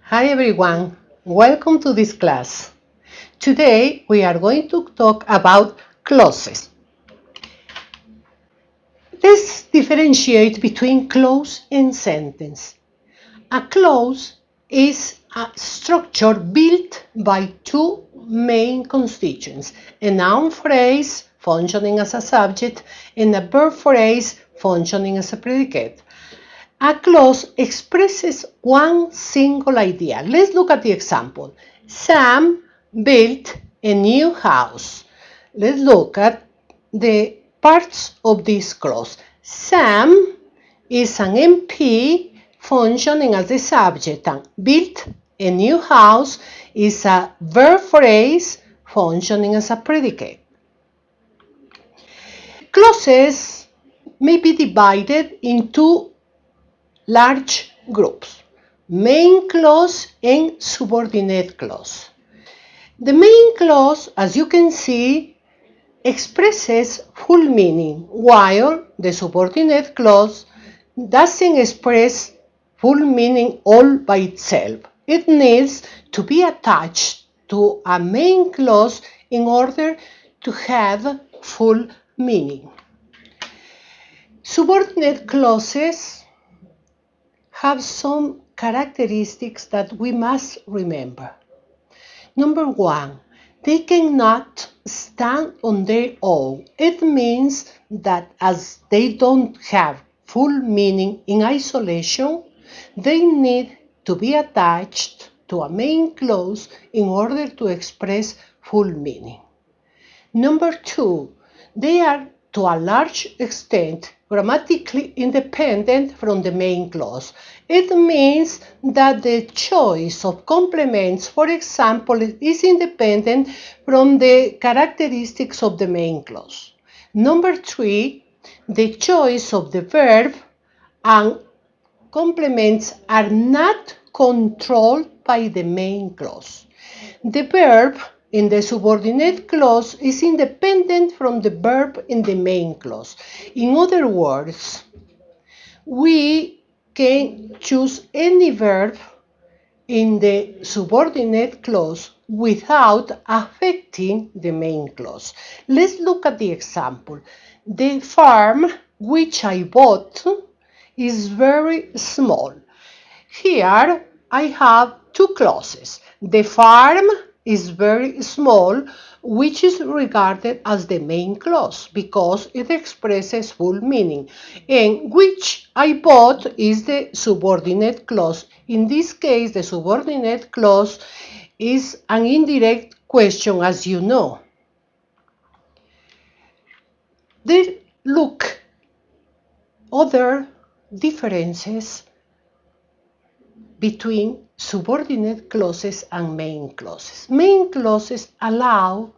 Hi everyone, welcome to this class. Today we are going to talk about clauses. Let's differentiate between clause and sentence. A clause is a structure built by two main constituents, a noun phrase functioning as a subject and a verb phrase functioning as a predicate. A clause expresses one single idea. Let's look at the example. Sam built a new house. Let's look at the parts of this clause. Sam is an MP functioning as the subject, and built a new house is a verb phrase functioning as a predicate. Clauses may be divided into large groups, main clause and subordinate clause. The main clause, as you can see, expresses full meaning, while the subordinate clause doesn't express full meaning all by itself. It needs to be attached to a main clause in order to have full meaning. Subordinate clauses have some characteristics that we must remember. Number one, they cannot stand on their own. It means that as they don't have full meaning in isolation, they need to be attached to a main clause in order to express full meaning. Number two, they are to a large extent grammatically independent from the main clause. It means that the choice of complements, for example, is independent from the characteristics of the main clause. Number three, the choice of the verb and complements are not controlled by the main clause. The verb in the subordinate clause is independent from the verb in the main clause. In other words, we can choose any verb in the subordinate clause without affecting the main clause. Let's look at the example. The farm which I bought is very small. Here I have two clauses. The farm is very small, which is regarded as the main clause because it expresses full meaning, and which I bought is the subordinate clause. In this case, the subordinate clause is an indirect question, as you know. There look other differences between subordinate clauses and main clauses. Main clauses allow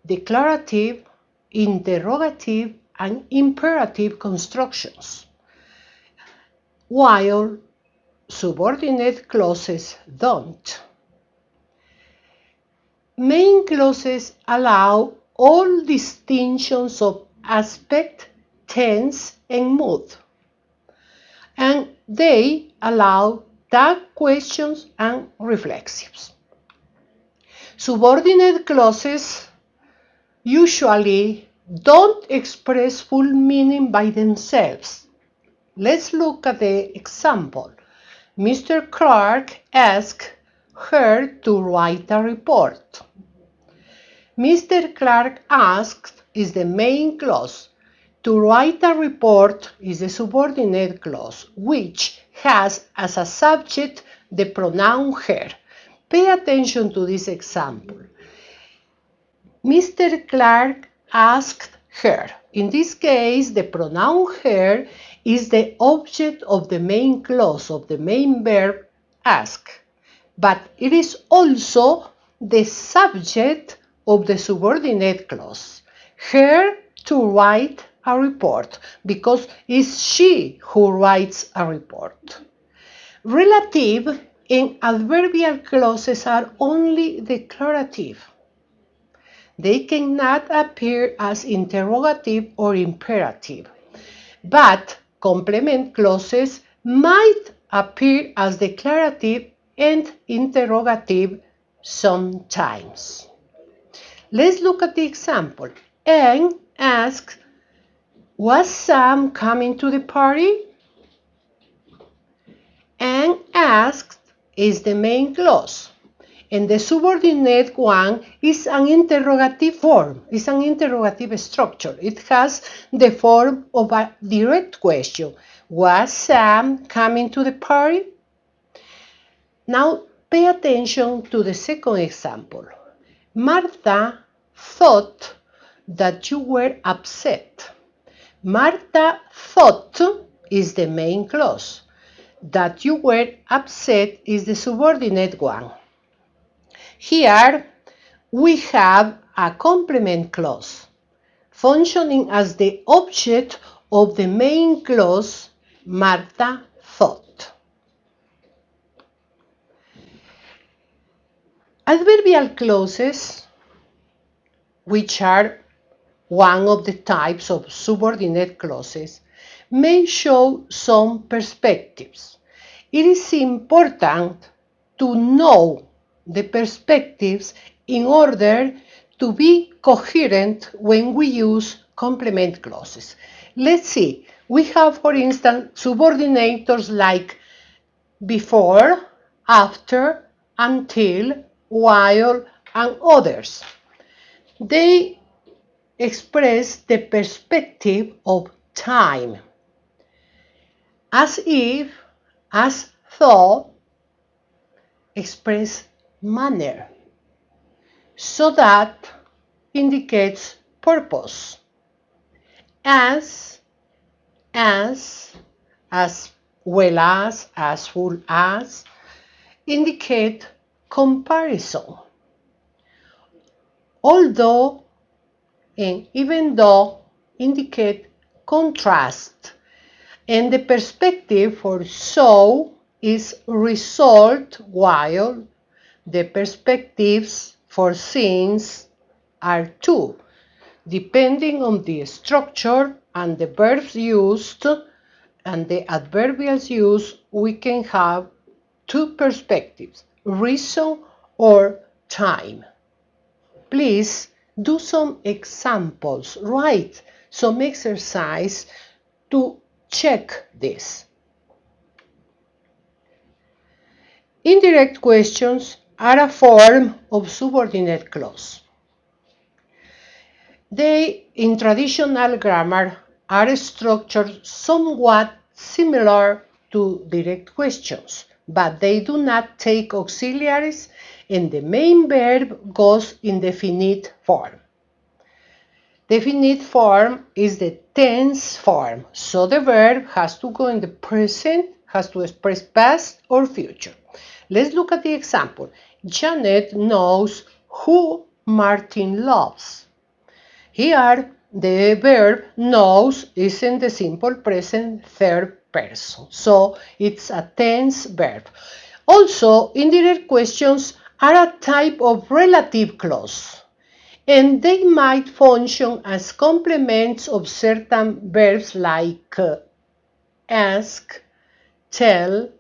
declarative, interrogative, and imperative constructions, while subordinate clauses don't. Main clauses allow all distinctions of aspect, tense, and mood, and they allow tag questions and reflexives. Subordinate clauses usually don't express full meaning by themselves. Let's look at the example. Mr. Clark asked her to write a report. Mr. Clark asked is the main clause. To write a report is a subordinate clause, which has as a subject the pronoun her. Pay attention to this example. Mr. Clark asked her. In this case, the pronoun her is the object of the main clause, of the main verb ask, but it is also the subject of the subordinate clause. Her to write a report, because it's she who writes a report. Relative and adverbial clauses are only declarative. They cannot appear as interrogative or imperative, but complement clauses might appear as declarative and interrogative sometimes. Let's look at the example. Anne asks, was Sam coming to the party? Anne asked is the main clause. And the subordinate one is an interrogative form, it's an interrogative structure. It has the form of a direct question. Was Sam coming to the party? Now pay attention to the second example. Martha thought that you were upset. Martha thought is the main clause. That you were upset is the subordinate one. Here we have a complement clause functioning as the object of the main clause Martha thought. Adverbial clauses, which are one of the types of subordinate clauses, may show some perspectives. It is important to know the perspectives in order to be coherent when we use complement clauses. Let's see. We have, for instance, subordinators like before, after, until, while, and others. They express the perspective of time. As if, as though, express manner. So that indicates purpose. As well as full as, indicate comparison. Although and even though indicate contrast. And the perspective for so is result, while the perspectives for since are to. Depending on the structure and the verbs used and the adverbials used, we can have two perspectives, reason or time. Please do some examples, write some exercise to check this. Indirect questions are a form of subordinate clause. They, in traditional grammar, are structured somewhat similar to direct questions, but they do not take auxiliaries and the main verb goes in definite form. Definite form is the tense form, so the verb has to go in the present, has to express past or future. Let's look at the example. Janet knows who Martin loves. Here, the verb knows is in the simple present third person, so it's a tense verb. Also, indirect questions are a type of relative clause, and they might function as complements of certain verbs like ask, tell,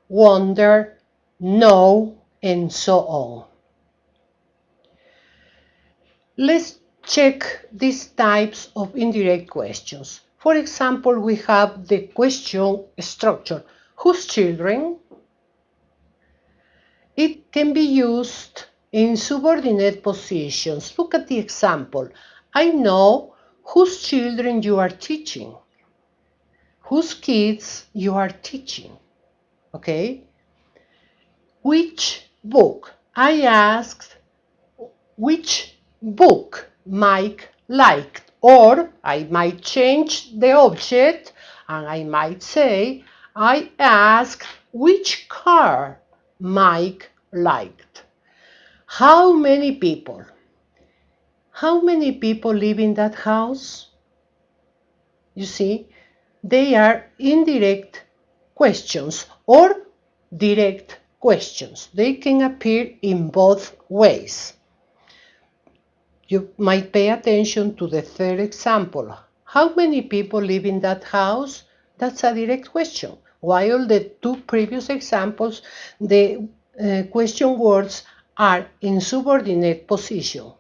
wonder, know, and so on. Let's check these types of indirect questions. For example, we have the question structure. Whose children? It can be used in subordinate positions. Look at the example. I know whose children you are teaching. Whose kids you are teaching. Okay? Which book? I asked which book Mike liked. Or I might change the object and I might say, I asked which car Mike liked. How many people? How many people live in that house? You see, they are indirect questions or direct questions. They can appear in both ways. You might pay attention to the third example. How many people live in that house? That's a direct question. While the two previous examples, the question words are in subordinate position.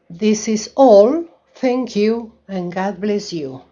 This is all. Thank you and God bless you.